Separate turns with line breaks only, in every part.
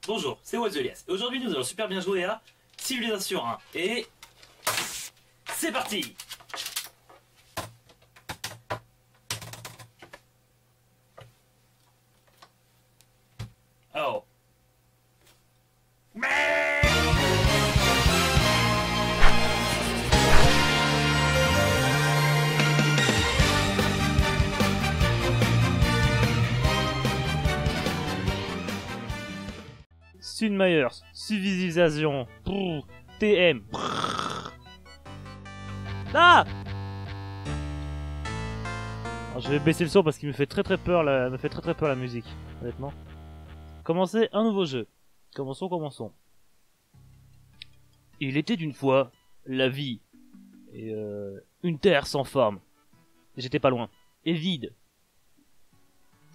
Bonjour, c'est Wazelias. Et aujourd'hui, nous allons super bien jouer à Civilization 1. Et... c'est parti! Oh.
Sid Meier's, Civilization, TM. Ah! Alors, je vais baisser le son parce qu'il me fait très peur la musique, honnêtement. Commencer un nouveau jeu. Commençons. Il était d'une fois la vie et une terre sans forme. J'étais pas loin. Et vide.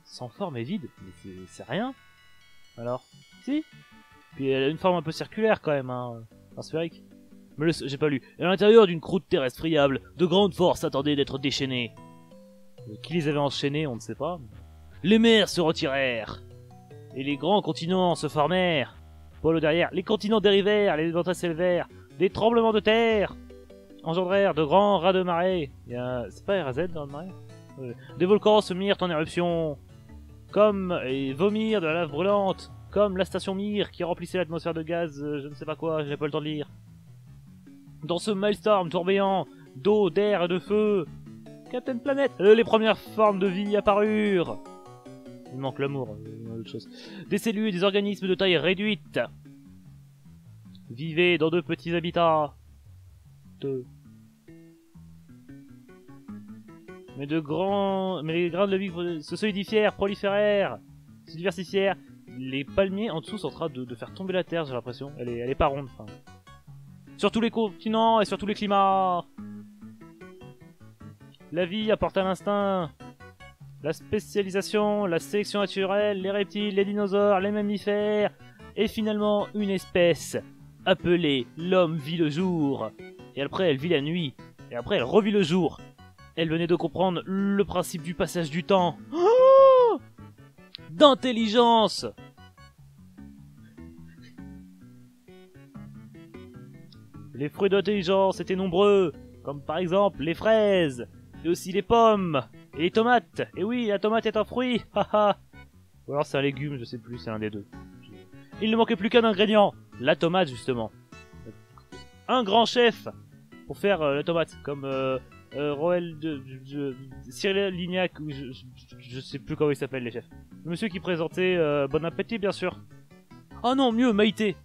Sans forme et vide? Mais c'est rien. Alors, si. Puis elle a une forme un peu circulaire quand même, hein, un sphérique. Mais j'ai pas lu. Et à l'intérieur d'une croûte terrestre friable, de grandes forces attendaient d'être déchaînées. Qui les avait enchaînées, on ne sait pas. Les mers se retirèrent. Et les grands continents se formèrent. Paul derrière, les continents dérivèrent, les vents s'élevèrent. Des tremblements de terre engendrèrent de grands raz de marée. C'est pas RZ dans le marée? Des volcans se mirent en éruption. Et vomirent de la lave brûlante, comme la station Mir qui remplissait l'atmosphère de gaz, je ne sais pas quoi, j'ai pas le temps de lire. Dans ce maelstrom tourbillon d'eau, d'air et de feu, Captain Planet, les premières formes de vie apparurent. Il manque l'amour, autre chose. Des cellules et des organismes de taille réduite vivaient dans de petits habitats. Mais les grains de la vie se solidifièrent, proliférèrent, se diversifièrent. Les palmiers en dessous sont en train de faire tomber la terre, j'ai l'impression. Elle est pas ronde. Enfin. Sur tous les continents et sur tous les climats. La vie apporta l'instinct, la spécialisation, la sélection naturelle, les reptiles, les dinosaures, les mammifères, et finalement une espèce appelée l'homme vit le jour. Et après elle vit la nuit, et après elle revit le jour. Elle venait de comprendre le principe du passage du temps. Oh, d'intelligence. Les fruits d'intelligence étaient nombreux, comme par exemple les fraises, et aussi les pommes, et les tomates. Et oui, la tomate est un fruit, haha. Ou alors c'est un légume, je sais plus, c'est un des deux. Il ne manquait plus qu'un ingrédient, la tomate justement. Un grand chef pour faire la tomate, comme... Roel Cyril Lignac, ou je sais plus comment il s'appelle les chefs. Le monsieur qui présentait Bon Appétit bien sûr. Oh non, mieux, Maïté.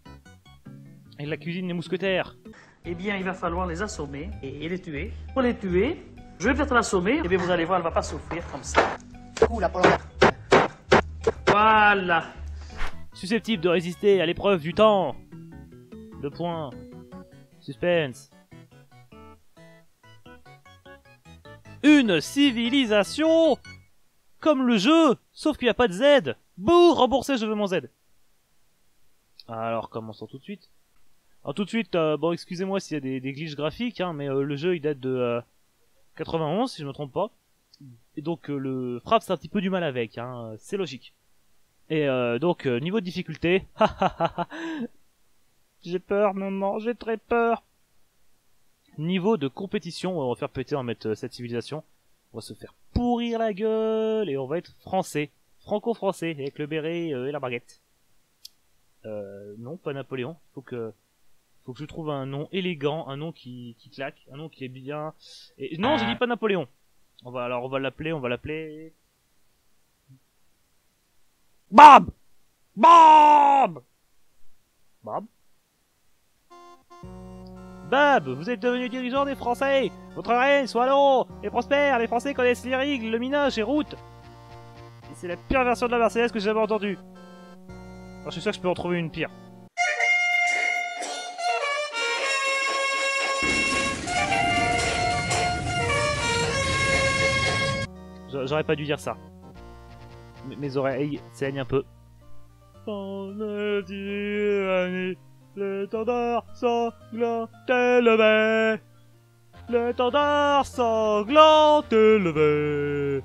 Et la cuisine des mousquetaires.
Eh bien, il va falloir les assommer et les tuer. Pour les tuer, je vais peut-être l'assommer, et bien vous allez voir, elle va pas souffrir comme ça.
Oula, pour l'envers.
Voilà.
Susceptible de résister à l'épreuve du temps. 2 points. Suspense. Une civilisation comme le jeu, sauf qu'il n'y a pas de Z. Bouh, remboursé, je veux mon Z. Alors, commençons tout de suite. Alors tout de suite, bon, excusez-moi s'il y a des glitches graphiques, hein, mais le jeu il date de 91, si je me trompe pas. Et donc le frappe c'est un petit peu du mal avec, hein, c'est logique. Et donc, niveau de difficulté, j'ai peur, maman, j'ai très peur. Niveau de compétition, on va faire péter, on va mettre cette civilisation. On va se faire pourrir la gueule et on va être français. Franco-français, avec le béret et la baguette. Non, pas Napoléon. Faut que je trouve un nom élégant, un nom qui claque, un nom qui est bien... Et non, j'ai dit pas Napoléon. On va l'appeler... Bob! Bob! Bob? Bab, vous êtes devenu dirigeant des Français. Votre règne soit long et prospère. Les Français connaissent les règles, le minage et route. Et c'est la pire version de la Marseillaise que j'ai jamais entendue. Alors, je suis sûr que je peux en trouver une pire. J'aurais pas dû dire ça. Mes oreilles saignent un peu. On me dit, l'étendard sanglant élevé. L'étendard sanglant élevé.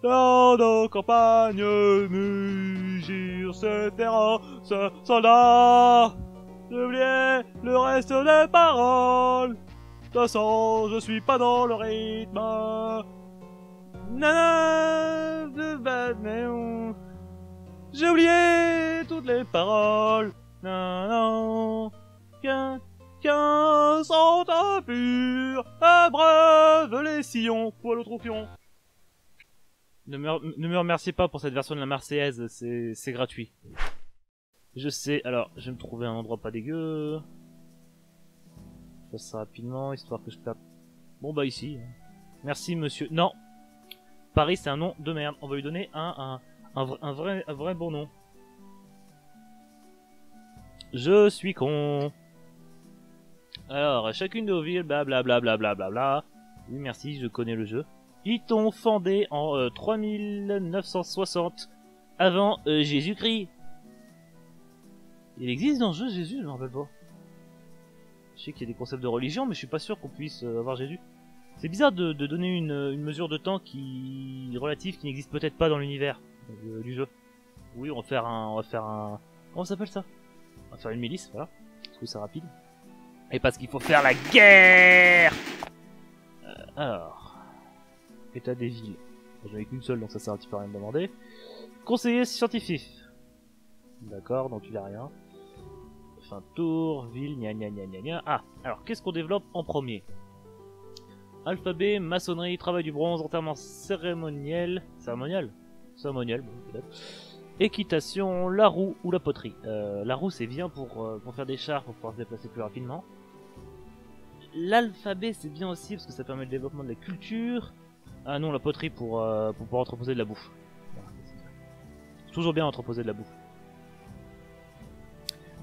Dans nos campagnes, mugir ce terrain, ce soldat. J'ai oublié le reste des paroles. De toute façon, je suis pas dans le rythme. Nanana, de Batman. J'ai oublié toutes les paroles. Nanana, qu'un sang pur, abreuve les sillons pour le troufion. Ne me remerciez pas pour cette version de la Marseillaise, c'est gratuit. Je sais, alors, je vais me trouver un endroit pas dégueu. Je fasse ça rapidement, histoire que je perde... Bon bah ici. Merci monsieur... Non. Paris c'est un nom de merde, on va lui donner un vrai bon nom. Je suis con. Alors, chacune de vos villes, blablabla, blablabla. Oui merci, je connais le jeu. Ils t'ont fondé en 3960 avant Jésus-Christ. Il existe dans le jeu Jésus, je m'en rappelle pas. Je sais qu'il y a des concepts de religion, mais je suis pas sûr qu'on puisse avoir Jésus. C'est bizarre de donner une mesure de temps qui relative qui n'existe peut-être pas dans l'univers du jeu. Oui, on va faire un... Comment ça s'appelle ça? On va faire une milice, voilà. Parce que c'est rapide. Et parce qu'il faut faire la guerre. Alors... État des villes. J'en ai qu'une seule, donc ça sert un petit peu à rien de demander. Conseiller scientifique. D'accord, donc il a rien. Fin de tour, ville, gna gna gna gna gna. Ah, alors qu'est-ce qu'on développe en premier? Alphabet, maçonnerie, travail du bronze, enterrement cérémoniel. Cérémonial, bon, peut-être. Équitation, la roue ou la poterie. La roue c'est bien pour faire des chars, pour pouvoir se déplacer plus rapidement. L'alphabet c'est bien aussi parce que ça permet le développement de la culture. Ah non, la poterie pour pouvoir entreposer de la bouffe. C'est toujours bien entreposer de la bouffe.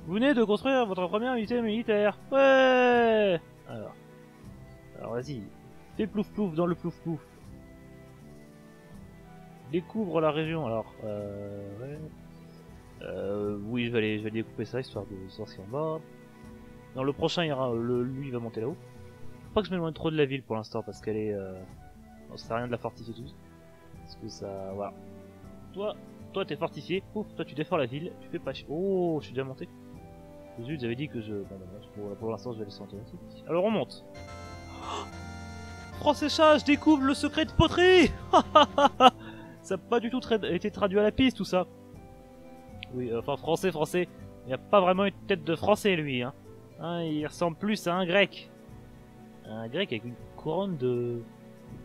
Vous venez de construire votre première unité militaire. Ouais. Alors vas-y. Fais plouf plouf dans le plouf plouf. Découvre la région. Alors, ouais. Oui, je vais aller découper ça histoire de savoir ce qu'il y a en bas. Dans le prochain, il y aura lui, il va monter là-haut. Faut pas que je m'éloigne trop de la ville pour l'instant parce qu'elle est. Non, ça sert à rien de la fortifier tous. Parce que ça, voilà. Toi, t'es fortifié. Pouf, toi, tu défends la ville. Tu fais pas chier. Oh, je suis déjà monté. Zut, j'avais dit que je. Bon, bah, pour l'instant, je vais laisser monter aussi. Alors, on monte. Français-chat, je découvre le secret de poterie. Ça n'a pas du tout été traduit à la piste, tout ça. Oui, enfin, français. Il n'y a pas vraiment une tête de français, lui. Hein, il ressemble plus à un grec. Un grec avec une couronne de...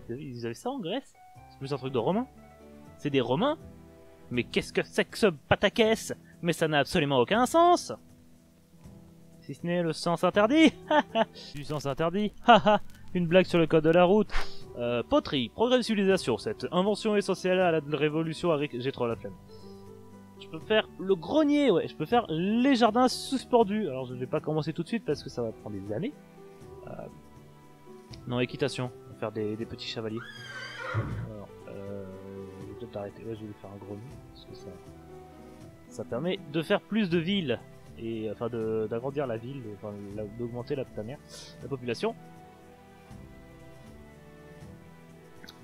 Ils avaient ça en Grèce? C'est plus un truc de romain? C'est des romains? Mais qu'est-ce que c'est que ce pataquès? Mais ça n'a absolument aucun sens! Si ce n'est le sens interdit. Du sens interdit. Une blague sur le code de la route. Poterie, progrès de civilisation. Cette invention essentielle à la révolution a... J'ai trop la flemme. Je peux faire le grenier, ouais. Je peux faire les jardins suspendus. Alors je vais pas commencer tout de suite parce que ça va prendre des années. Non, équitation. On va faire des petits chevaliers. Alors, je vais peut-être arrêter. Ouais, je vais faire un grenier. Parce que ça permet de faire plus de villes. Et enfin d'agrandir la ville, enfin d'augmenter la population.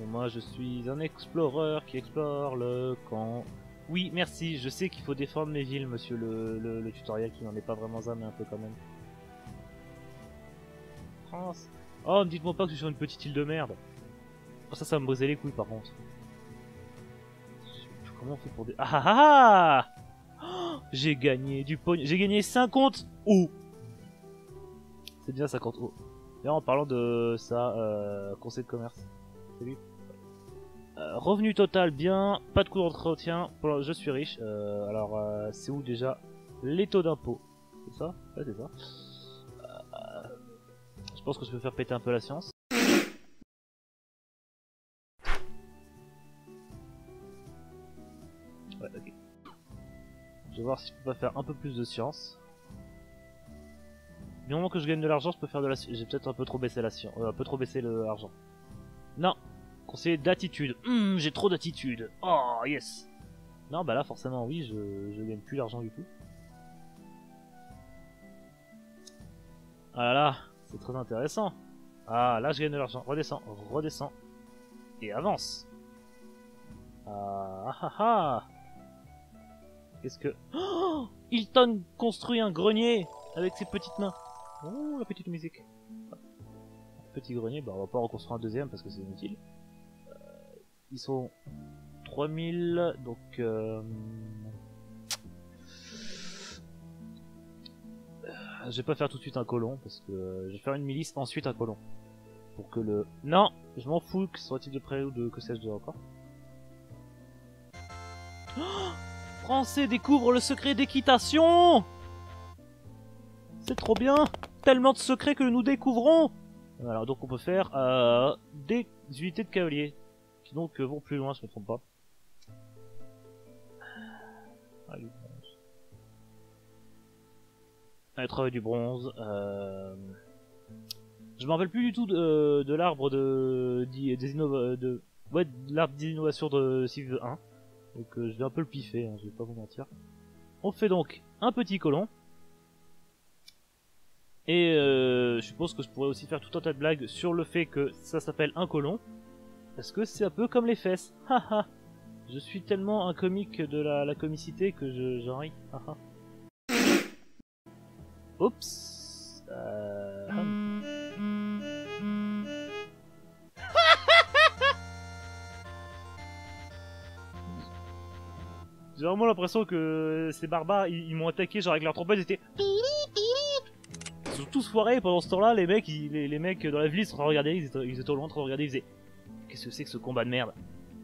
Et moi je suis un explorer qui explore le camp. Oui merci, je sais qu'il faut défendre mes villes monsieur le tutoriel qui n'en est pas vraiment un mais un peu quand même. France. Oh dites-moi pas que je suis sur une petite île de merde. Oh, ça va me briser les couilles par contre. Comment on fait pour des... Ah j'ai gagné du pognon. J'ai gagné 50 euros. C'est bien 50 euros. D'ailleurs, en parlant de ça, conseil de commerce. C'est lui. Revenu total, bien. Pas de coût d'entretien. Je suis riche. Alors, c'est où déjà les taux d'impôt? C'est ça? Ouais, c'est ça. Je pense que je peux faire péter un peu la science. Ouais, ok. Je vais voir si je peux pas faire un peu plus de science. Du moment que je gagne de l'argent, je peux faire de la science. J'ai peut-être un peu trop baissé la science. Un peu trop baissé l'argent. Non. Conseiller d'attitude. J'ai trop d'attitude. Oh, yes. Non, bah là, forcément, oui, je gagne plus l'argent du tout. Ah là là, c'est très intéressant. Ah, là, je gagne de l'argent. Redescends, redescends. Et avance. Ah ah ah. Qu'est-ce que... Oh, Hilton construit un grenier avec ses petites mains. Oh, la petite musique. Petit grenier, bah on va pas reconstruire un deuxième parce que c'est inutile. Ils sont 3000, donc... Je vais pas faire tout de suite un colon parce que je vais faire une milice ensuite un colon. Pour que le... Non, je m'en fous que ce soit type de pré ou de que sais-je de encore. Oh, Français découvre le secret d'équitation. C'est trop bien. Tellement de secrets que nous découvrons. Alors donc on peut faire des unités de cavaliers qui donc vont plus loin, si je me trompe pas. Allez. Allez, travail du bronze. Je me rappelle plus du tout de l'arbre de l'arbre d'innovation de Civ 1. Donc je vais un peu le piffer, hein, je vais pas vous mentir. On fait donc un petit colon. Et je suppose que je pourrais aussi faire tout un tas de blagues sur le fait que ça s'appelle un colon. Parce que c'est un peu comme les fesses. Haha. Je suis tellement un comique de la comicité que j'en ris. Haha. Oups. J'ai vraiment l'impression que ces barbares, ils m'ont attaqué genre avec leur trompette, ils étaient... Ils sont tous foirés pendant ce temps-là, les mecs, les mecs dans la ville, ils sont en train de regarder, ils étaient au loin en train de regarder, ils faisaient... Qu'est-ce que c'est que ce combat de merde?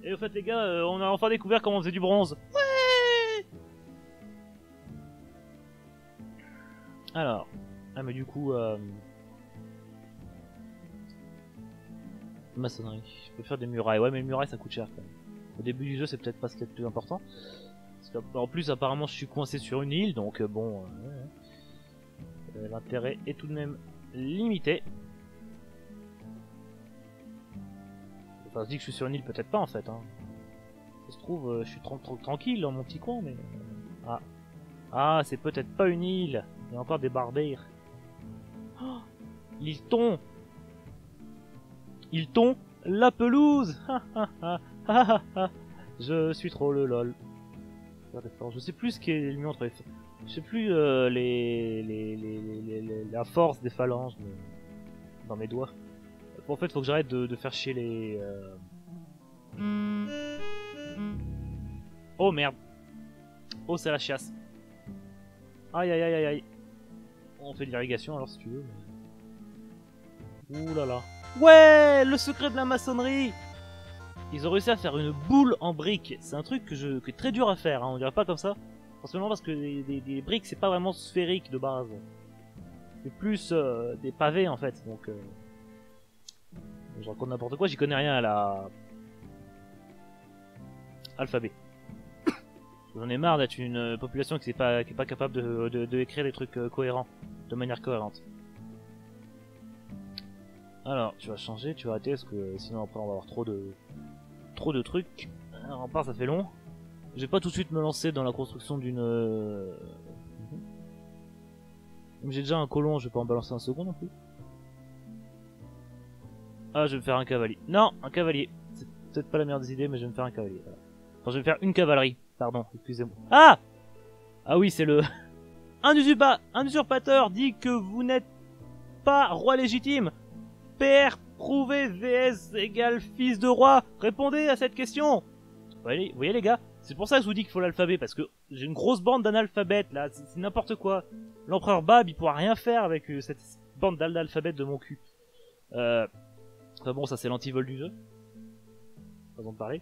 Et au fait les gars, on a enfin découvert comment on faisait du bronze. Ouais. Alors... Ah mais du coup... Maçonnerie. Je peux faire des murailles. Ouais mais les murailles ça coûte cher quand même. Au début du jeu c'est peut-être pas ce qui est le plus important. Parce qu'en plus apparemment je suis coincé sur une île donc bon... l'intérêt est tout de même limité. Enfin je dis que je suis sur une île peut-être pas en fait. Hein. Ça se trouve je suis tranquille dans mon petit coin mais... Ah, ah c'est peut-être pas une île. Il y a encore des barbares. Oh, Hilton. Hilton, la pelouse. Je suis trop le lol. Je sais plus ce qui est le mieux entre les... Je sais plus la force des phalanges dans mes doigts. Bon, en fait, faut que j'arrête de faire chier les... Oh merde. Oh, c'est la chiasse. Aïe aïe aïe aïe aïe. On fait de l'irrigation alors si tu veux. Mais... Ouh là là. Ouais, le secret de la maçonnerie. Ils ont réussi à faire une boule en briques. C'est un truc que est très dur à faire, hein. On dirait pas comme ça. Forcément parce que des briques c'est pas vraiment sphérique de base. C'est plus des pavés en fait. Donc je raconte n'importe quoi, j'y connais rien à la... Alphabet. J'en ai marre d'être une population qui est pas capable de écrire des trucs cohérents, de manière cohérente. Alors, tu vas changer, tu vas arrêter, parce que sinon après on va avoir trop de trucs. Alors, en part ça fait long. Je vais pas tout de suite me lancer dans la construction d'une... J'ai déjà un colon, je vais pas en balancer un second non plus. Ah, je vais me faire un cavalier. Non, un cavalier. C'est peut-être pas la meilleure des idées, mais je vais me faire un cavalier. Voilà. Enfin, je vais me faire une cavalerie. Pardon, excusez-moi. Ah! Ah oui, c'est le... Un usurpateur dit que vous n'êtes pas roi légitime. PR prouvé VS égale fils de roi. Répondez à cette question. Vous voyez les gars, c'est pour ça que je vous dis qu'il faut l'alphabet, parce que j'ai une grosse bande d'analphabètes là, c'est n'importe quoi. L'empereur Bab il pourra rien faire avec cette bande d'analphabètes de mon cul. Enfin bon, ça c'est l'antivol du jeu. Pas besoin de parler.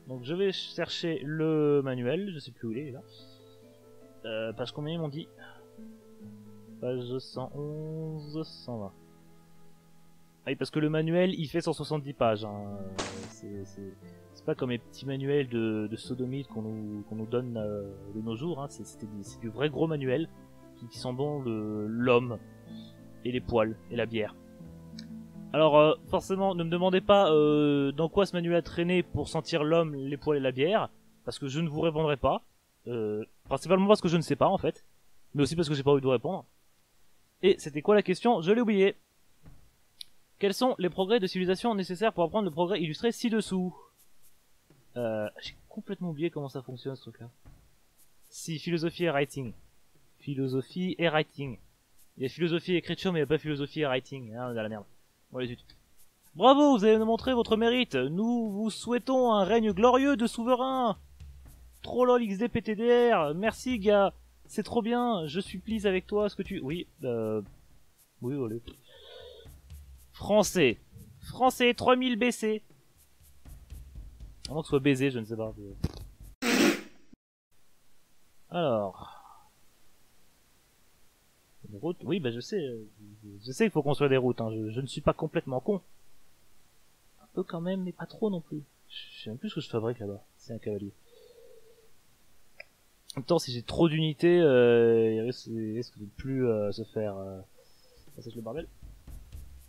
Donc je vais chercher le manuel, je sais plus où il est là. Page combien ils m'ont dit? Page 111, 120. Ah oui, parce que le manuel il fait 170 pages. Hein. C'est pas comme les petits manuels de sodomite qu'on nous donne de nos jours. Hein. C'est du vrai gros manuel qui sent bon l'homme et les poils et la bière. Alors forcément, ne me demandez pas dans quoi ce manuel a traîné pour sentir l'homme, les poils et la bière, parce que je ne vous répondrai pas. Principalement parce que je ne sais pas en fait, mais aussi parce que j'ai pas envie de vous répondre. Et c'était quoi la question? Je l'ai oublié. Quels sont les progrès de civilisation nécessaires pour apprendre le progrès illustré ci-dessous? J'ai complètement oublié comment ça fonctionne ce truc là. Si, philosophie et writing. Philosophie et writing. Il y a philosophie et écriture mais il n'y a pas philosophie et writing. Ah, on est à la merde. Bon, les zut. Bravo, vous avez montré votre mérite. Nous vous souhaitons un règne glorieux de souverain. Trollol XDPTDR. Merci gars. C'est trop bien. Je suis please avec toi. Est-ce que tu... Oui, oui, allez. Français. Français 3000 BC. Avant que ce soit baisé, je ne sais pas. Alors... Une route, oui, bah je sais qu'il faut construire des routes, hein. Je ne suis pas complètement con. Un peu quand même, mais pas trop non plus. Je sais même plus ce que je fabrique là-bas, c'est un cavalier. En même temps, si j'ai trop d'unités, il risque de plus se faire... passer le barbel.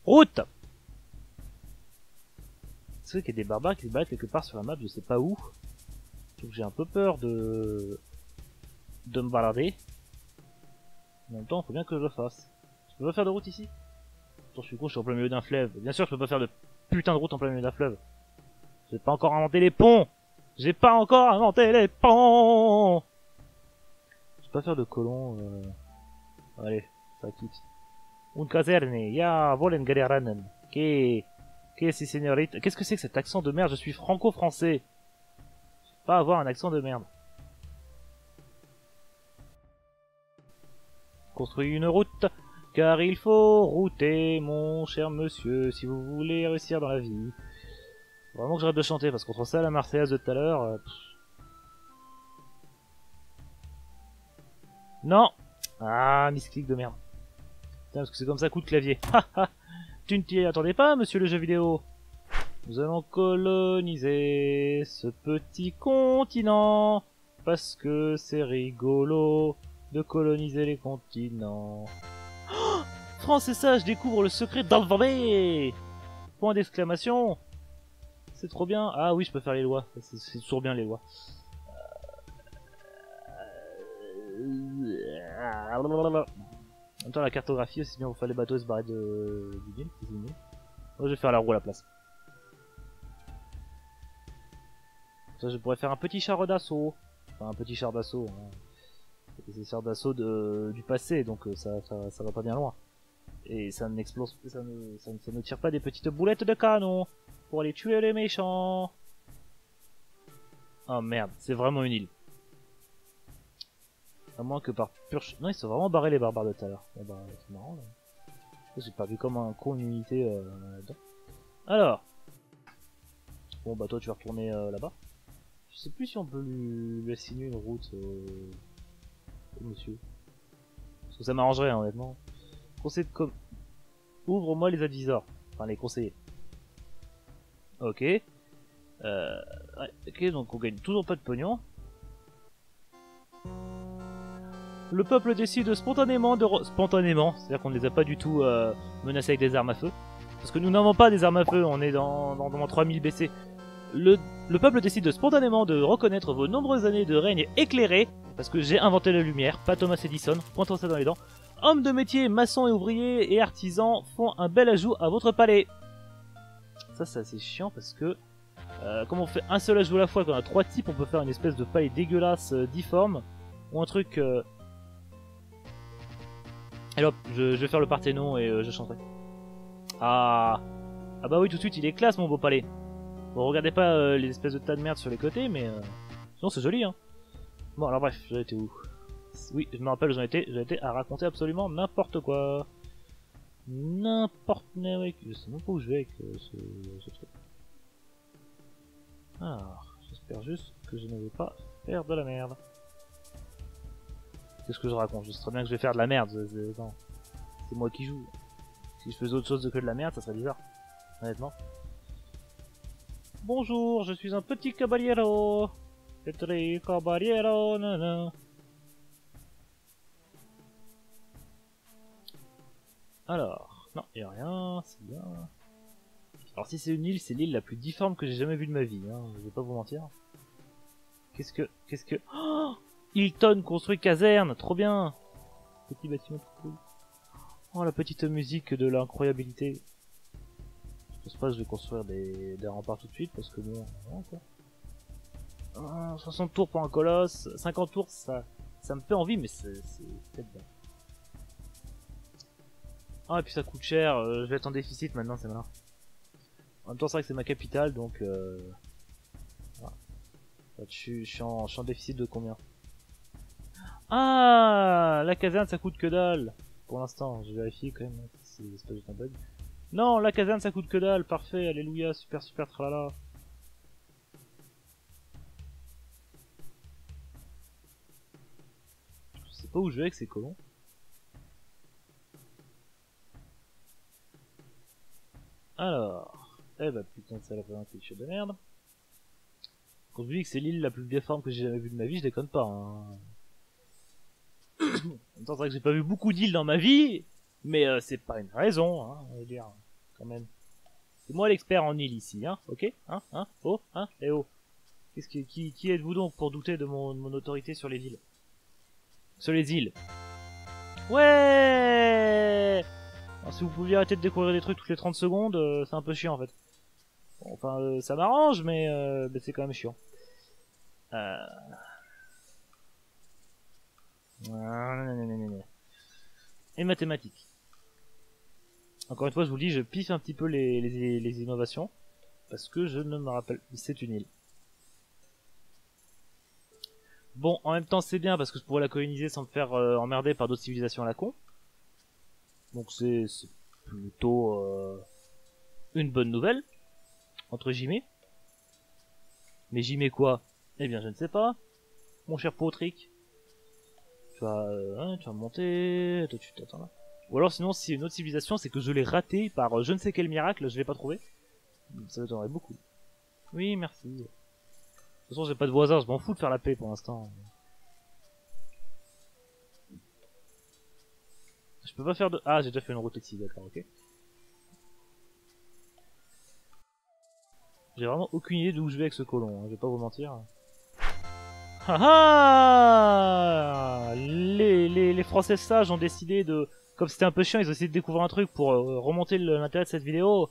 Route. C'est vrai qu'il y a des barbares qui se battent quelque part sur la map, je sais pas où. Donc j'ai un peu peur de me balader. En même temps, faut bien que je le fasse. Je peux pas faire de route ici? Attends, je suis con, je suis en plein milieu d'un fleuve. Bien sûr, je peux pas faire de putain de route en plein milieu d'un fleuve. J'ai pas encore inventé les ponts! J'ai pas encore inventé les ponts! Je peux pas faire de colons, Allez, ça quitte. Un caserne, ya, volen galeranen. Que si señorita. Qu'est-ce que c'est que cet accent de merde? Je suis franco-français. Je peux pas avoir un accent de merde. Construis une route, car il faut router, mon cher monsieur, si vous voulez réussir dans la vie. Faut vraiment que j'arrête de chanter, parce qu'entre ça et la Marseillaise de tout à l'heure... Non. Ah, misclick de merde. Putain, parce que c'est comme ça coup de clavier. Haha. Tu ne t'y attendais pas, monsieur le jeu vidéo? Nous allons coloniser ce petit continent, parce que c'est rigolo de coloniser les continents. Oh, France et ça, je découvre le secret d'Alphabet. Point d'exclamation. C'est trop bien. Ah oui, je peux faire les lois. C'est toujours bien les lois. En même temps, la cartographie aussi bien pour faire les bateaux et se barrer du Nil. Moi, je vais faire la roue à la place. Ça, je pourrais faire un petit char d'assaut. Enfin, un petit char d'assaut. Hein. C'est des chars d'assaut du passé, donc ça va pas bien loin. Et ça n'explose, ça ne tire pas des petites boulettes de canon pour aller tuer les méchants. Oh merde, c'est vraiment une île. À moins que par pure... Non, ils sont vraiment barrés les barbares de tout à l'heure. Bon bah, c'est marrant là. J'ai perdu comme un con une unité là-dedans. Alors. Bon bah toi tu vas retourner là-bas. Je sais plus si on peut lui assigner une route monsieur. Parce que ça m'arrangerait hein, honnêtement. Conseil de ouvre-moi les advisors. Enfin les conseillers. Ok. Ouais, ok, donc on gagne toujours pas de pognon. Le peuple décide spontanément spontanément, c'est-à-dire qu'on ne les a pas du tout menacés avec des armes à feu. Parce que nous n'avons pas des armes à feu, on est dans 3000 BC. Le peuple décide spontanément de reconnaître vos nombreuses années de règne éclairé, parce que j'ai inventé la lumière, pas Thomas Edison, pointons ça dans les dents. Hommes de métier, maçons et ouvriers et artisans font un bel ajout à votre palais. Ça c'est assez chiant parce que, comme on fait un seul ajout à la fois, quand on a 3 types, on peut faire une espèce de palais dégueulasse, difforme, ou un truc... Et hop, je vais faire le Parthénon et je chanterai. Ah bah oui, tout de suite, il est classe mon beau palais. Bon, regardez pas les espèces de tas de merde sur les côtés, mais sinon c'est joli, hein. Bon, alors bref, j'en étais où? Oui, je me rappelle, j'en étais à raconter absolument n'importe quoi. N'importe quoi. Je sais même pas où je vais avec ce truc. Alors, j'espère juste que je ne vais pas faire de la merde. Qu'est-ce que je raconte? Je sais très bien que je vais faire de la merde. C'est moi qui joue. Si je faisais autre chose que de la merde, ça serait bizarre. Honnêtement. Bonjour, je suis un petit caballero. Petit caballero, nana. Alors, non, y a rien, c'est bien. Alors si c'est une île, c'est l'île la plus difforme que j'ai jamais vue de ma vie, hein, je vais pas vous mentir. Qu'est-ce que... Oh, Hilton construit caserne, trop bien. Petit bâtiment tout cool. Oh, la petite musique de l'incroyabilité. Je pense pas que je vais construire des remparts tout de suite, parce que bon, non, quoi. 60 tours pour un colosse, 50 tours, ça me fait envie, mais c'est peut-être bien. Ah, et puis ça coûte cher, je vais être en déficit maintenant, c'est malin. En même temps, c'est vrai que c'est ma capitale, donc voilà. Je suis en déficit de combien? Ah, la caserne ça coûte que dalle. Pour l'instant, je vérifie quand même, c'est pas juste un bug. Non, la caserne ça coûte que dalle, parfait, alléluia, super super tralala. Je sais pas où je vais avec ces colons. Alors, eh bah putain de salope intelligente de merde. Quand je vous dis que c'est l'île la plus difforme que j'ai jamais vue de ma vie, je déconne pas. Hein. En même temps, c'est vrai que j'ai pas vu beaucoup d'îles dans ma vie, mais c'est pas une raison, hein, on va dire, quand même. C'est moi l'expert en île ici, hein, ok, hein, oh, et oh. Qui êtes-vous donc pour douter de mon autorité sur les îles? Sur les îles. Ouais. Alors, si vous pouviez arrêter de découvrir des trucs toutes les 30 secondes, c'est un peu chiant en fait. Bon, enfin, ça m'arrange, mais c'est quand même chiant. Et mathématiques. Encore une fois, je vous le dis, je piffe un petit peu les innovations. Parce que je ne me rappelle... C'est une île. Bon, en même temps, c'est bien parce que je pourrais la coloniser sans me faire emmerder par d'autres civilisations à la con. Donc c'est plutôt une bonne nouvelle. Entre guillemets. Mais j'y mets quoi? Eh bien, je ne sais pas. Mon cher Potrick. Tu vas monter. Toi, tu t'attends là. Ou alors, sinon, si une autre civilisation, c'est que je l'ai raté par je ne sais quel miracle, je l'ai pas trouvé. Ça m'étonnerait beaucoup. Oui, merci. De toute façon, j'ai pas de voisins, je m'en fous de faire la paix pour l'instant. Je peux pas faire de... Ah, j'ai déjà fait une route ici, d'accord, ok. J'ai vraiment aucune idée d'où je vais avec ce colon, hein, je vais pas vous mentir. Ah ah, les Français sages ont décidé de... Comme c'était un peu chiant, ils ont essayé de découvrir un truc pour remonter l'intérêt de cette vidéo.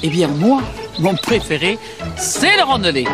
Eh bien, moi, mon préféré, c'est le rondelet.